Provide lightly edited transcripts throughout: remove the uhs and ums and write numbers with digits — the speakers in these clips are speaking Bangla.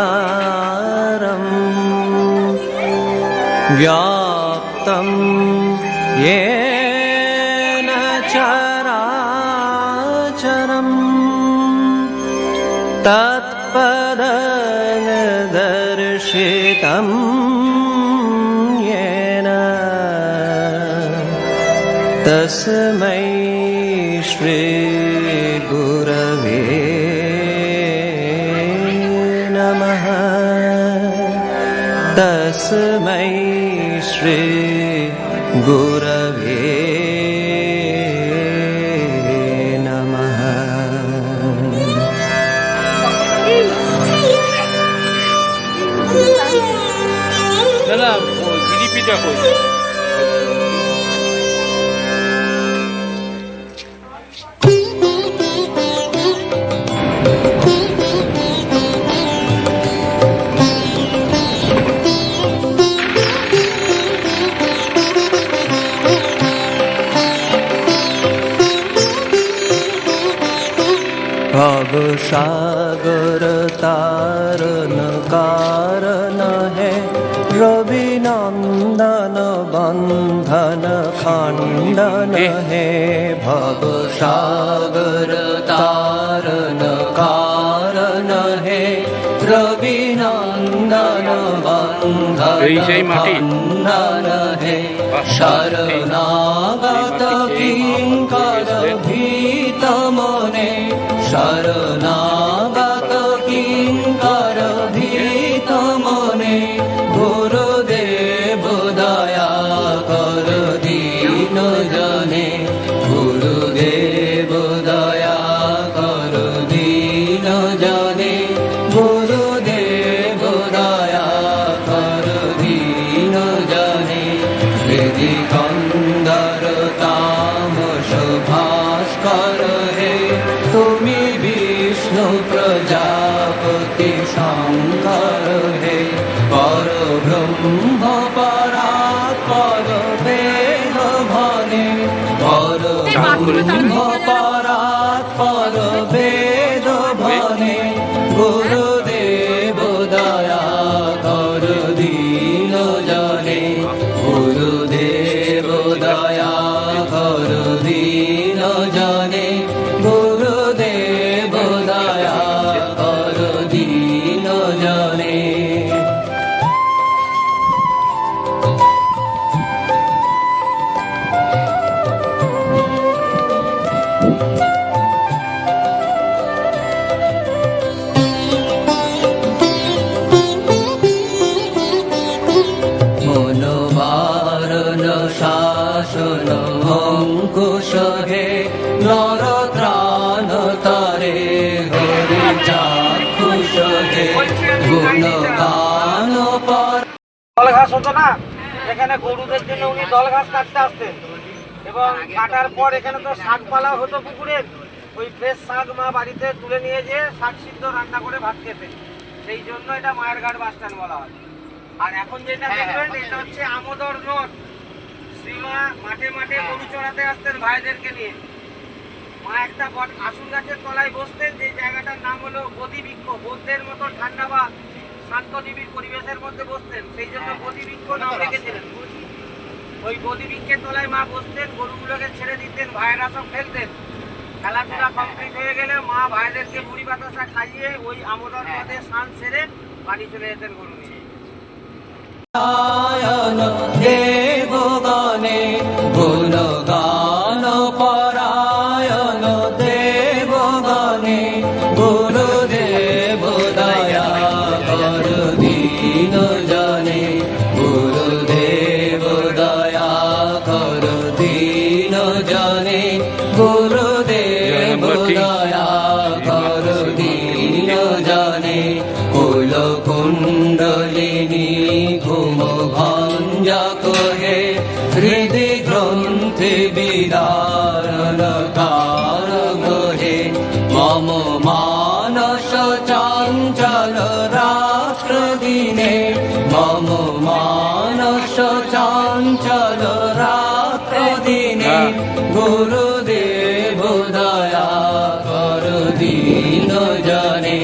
अखण्डमण्डलाकारं व्याप्तं येन चराचरं तत्पददर्शितं येन तस्मै श्री गुरवे नमः। तस्मै श्री गुरवे नमः। दादा জিলিপিটা কই? भवसागर तारन कारण है रवि नंदन बंधन खंडन है। भवसागर तारन कारण है रवि नंदन बंधन खंडन है। शरणागत किंकर भीत मने शरणागत किंकर भीत मने गुरुदेव दया कर दीन जने। गुरुदेव दया कर दीन जने। गुरुदेव दया कर दीन जने। विधि कंदर तामस भास्कर है तुमी विष्णु प्रजापति शंकर है। पर ब्रह्म परात्पर वेद भने। पर ब्रह्म परात्पर वेद भने। गुरुदेव दया कर दीन जने। गुरुदेव दया कर दीन जने। गुरुदेव दया कर दीन जने। मनोवारण शासन अंकुश है नर त्राण तारे हरि चाक्षुष है गुण गान पर। দল ঘাস হতো না, এখানে গরুদের জন্য উনি দল ঘাস কাটতে আসতেন এবং কাটার পর এখানে তো শাকপালা হতো পুকুরের, ওই ফ্রেশ শাক মা বাড়িতে তুলে নিয়ে যেয়ে শাক সিদ্ধ রান্না করে ভাত খেতেন। সেই জন্য এটা মায়ের ঘাট বাস স্ট্যান্ড বলা হয়। আর এখন যেটা দেখবেন এটা হচ্ছে আমোদর রোড। শ্রীমা মাঠে মাঠে গরু চড়াতে আসতেন ভাইদেরকে নিয়ে। মা একটা আসুন গাছের তলায় বসতেন, যে জায়গাটার নাম হলো বোধি বৃক্ষ। বৌদ্ধের মতো ঠান্ডা বা শান্ত নিবিড় পরিবেশের মধ্যে বসতেন, সেই জন্য বোধি বৃক্ষ নাম রেখেছিলেন। ওই বোধি বৃক্ষের তলায় মা বসতেন, গরুগুলোকে ছেড়ে দিতেন, ভাইয়েরা সব ফেলতেন। খেলাধুলা কমপ্লিট হয়ে গেলে মা ভাইদেরকে মুড়ি বাতাসা খাইয়ে ওই আমোদর পথে স্নান সেরে বাড়ি চলে যেতেন গরু নিয়ে। দেবগণে গুণগান পরায়ণ দেবগণে গুরুদেব দয়া কর দীন জনে। গুরুদেব দয়া গুরুদেব দয়া করো দীন জনে কুল কুণ্ডলিনী ঘুম ভঞ্জা কহে হৃদি গ্রন্থি বিদারণ কার গ্রহে মম মানস চঞ্চল রাত্র দিনে মম মানস চঞ্চল রাত্র দিনে গুরুদেব দয়া কর দীন জনে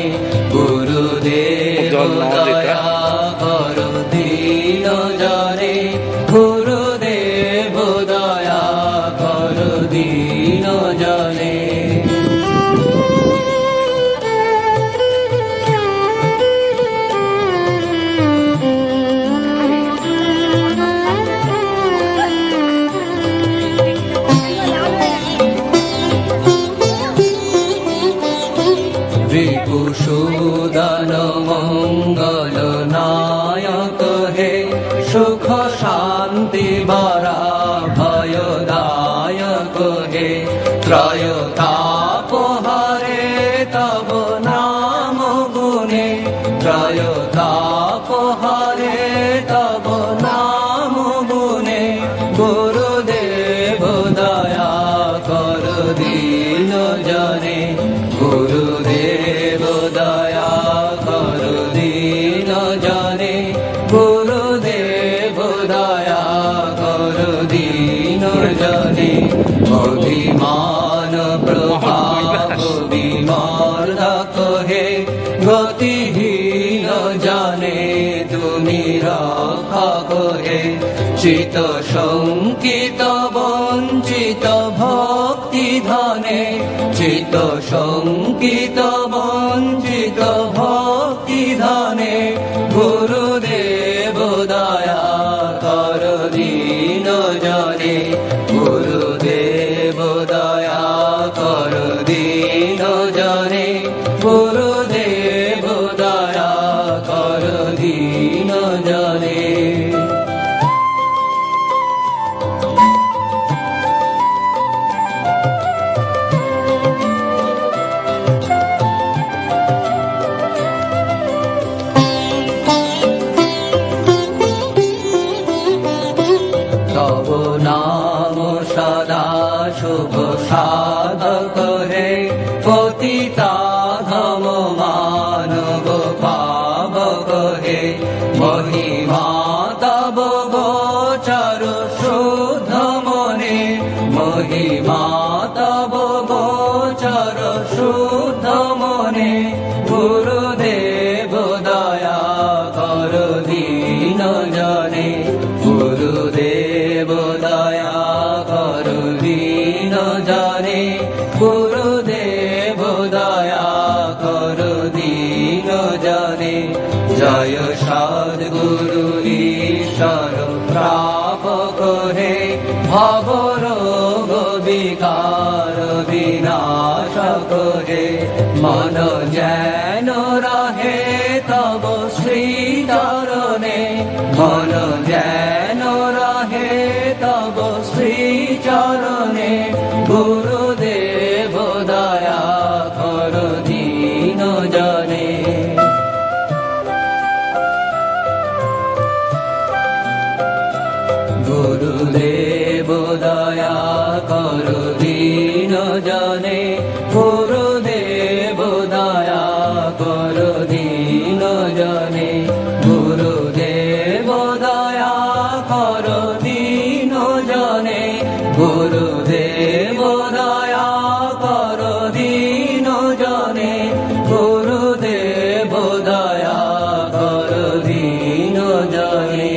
গুরুদেব দয়া কর দীন জনে গুরুদেব দয়া কর দীন জনে রিপুসূদন মঙ্গল নায়ক হে সুখ শান্তি বরা ভয়দায়ক হে ত্রয়তাপহারে তব নাম গুণে ত্রয়তাপহারে তব নাম গুণে গুরুদেব দয়া কর দীন জনে গুরুদেব দয়া কর দীন জনে গুরুদেব দয়া কর দীন জনে অভিমান প্রভাব বিমর্দক হে গতিহীন জানে তুমি রক্ষা করে চিত শঙ্কিত বঞ্চিত ভক্তি ধনে চিত শঙ্কিত বঞ্চিত ভক্তি ধনে গুরুদেব দয়া কর দীন জনে গুরুদেব দয়া কর দীন জনে গুরুদেব দয়া কর দীন জনে তব নাম সদা শুভ সাধক হে পতিতা ধম মানব পাবক হে মহিমা তব গোচর শুদ্ধ মনে মহিমা তব গোচর শুদ্ধ মনে গুরুদেব দয়া কর দীন জনে গুরুদেব দয়া কর দীন জনে গুরুদেব দয়া কর দীন জনে জয় সদ্গুরু ঈশ্বর প্রাপক হে ভব রোগ বিকার বিনাশক হে মন যেন রহে তব শ্রী চরণে মন যেন রহে তব শ্রী চরণে গুরুদেব দয়া কর দীন জনে গুরুদেব দয়া কর দীন জনে গুরুদেব দয়া কর দীন জনে গুরুদেব দয়া কর দীন জনে গুরুদেব দয়া কর দীন জনে গুরুদেব দয়া কর দীন জনে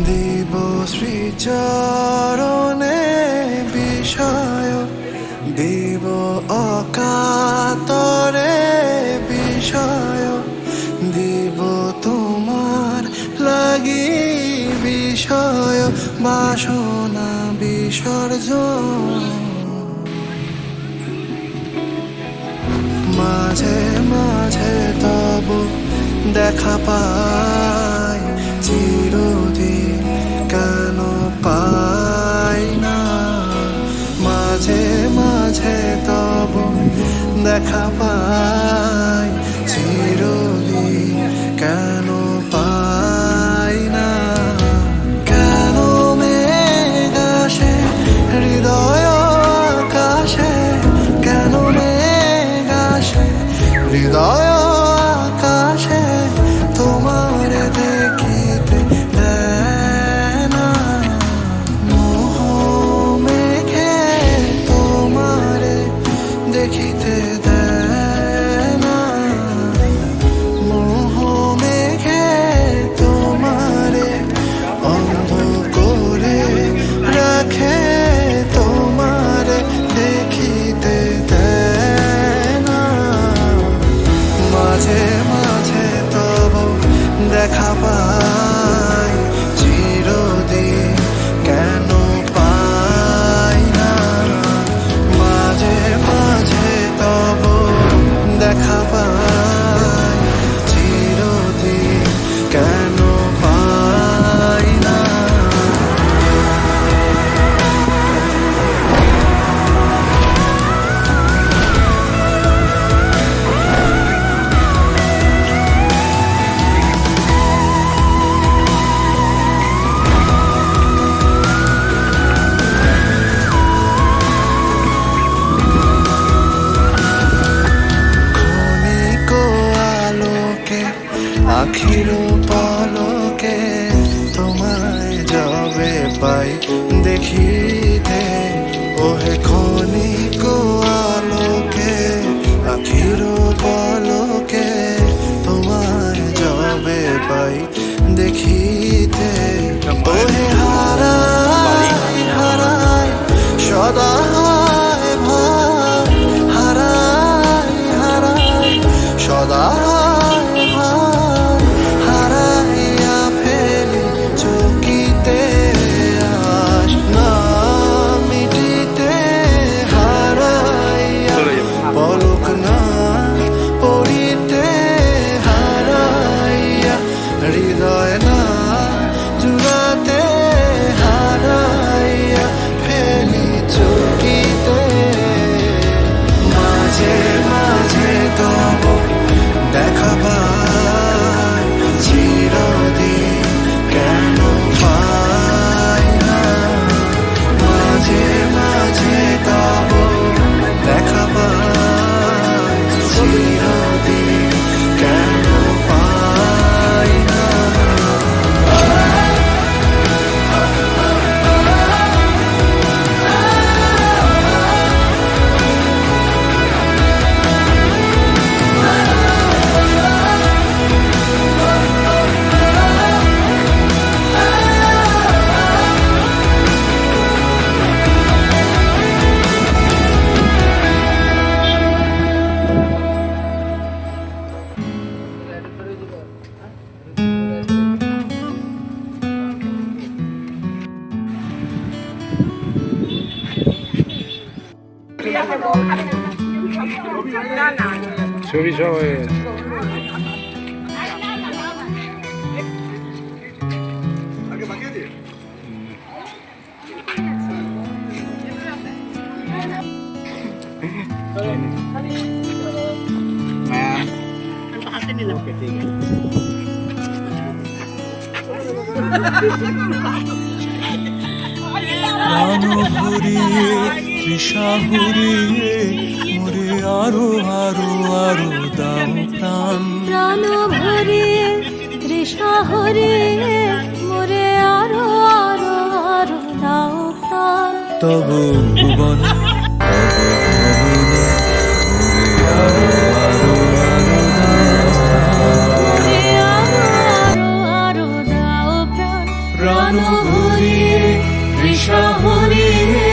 দিব শ্রীচরণে বিষয় দিব অকাতরে বিষয় দিব তোমার বিষয় বাসনা বিসর্জন মাঝে মাঝে তব দেখা পাই চিরদিন কেন পাই না মাঝে মাঝে তব দেখা পাই চিরদিন কেন পাই না কেন মেঘ আসে হৃদয় আকাশে কেন মেঘ আসে হৃদয় আকাশে তোমার দেখিতে দেয় না মোহ মেঘে তোমারে দেখিতে দেয় না মোহ মেঘে তোমারে অন্ধ করে রাখে তোমারে দেখিতে দেয় না মাঝে মাঝে তব দেখা পাই চিরদিন কেন পাই না মাঝে মাঝে তব দেখা পাই চিরদিন কেন পাই না ক্ষণিক আলোকে আখির পলকে তোমায় যবে পাই দেখিতে ওহে ক্ষণিক আলোকে আখির পলকে তোমায় যবে পাই দেখিতে ওহে হারাই হারাই সদা ভাই হারাই হারাই সদা ভাই হারাইয়া ফেলি চকিতে আস না মিটিতে হারাইয়া পলক না পড়িতে হারাইয়া হৃদয় না জুড়াতে হারাইয়া ফেলি চকিতে মাঝে মাঝে তব দেখা পাই চিরদিন কেন পাই না মাঝে মাঝে তব দেখা পাই চিরদিন কেন পাই না ছবি সব হয়ে গেছে প্রাণ ভরিয়ে তৃষা ভরিয়ে মোরে আরো আরো আরো দাও প্রাণ প্রাণ ভরিয়ে তৃষা হরিয়ে মোরে আরো আরো আরো দাও প্রাণ তব ভুবন তব ভবনে মোরে আরো আরো আরো দাও স্থান মোরে আরো আরো আরো দাও প্রাণ প্রাণ ভরিয়ে তৃষা ভরিয়ে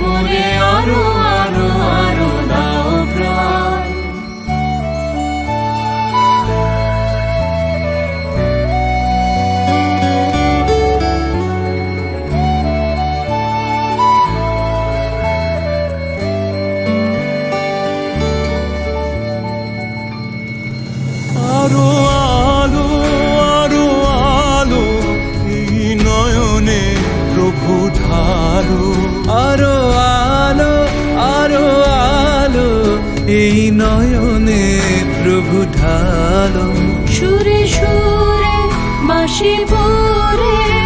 মোরে আরো আরো আরো দাও প্রাণ এই নয়নে প্রভু ঢালো সুরে সুরে বাঁশি পরে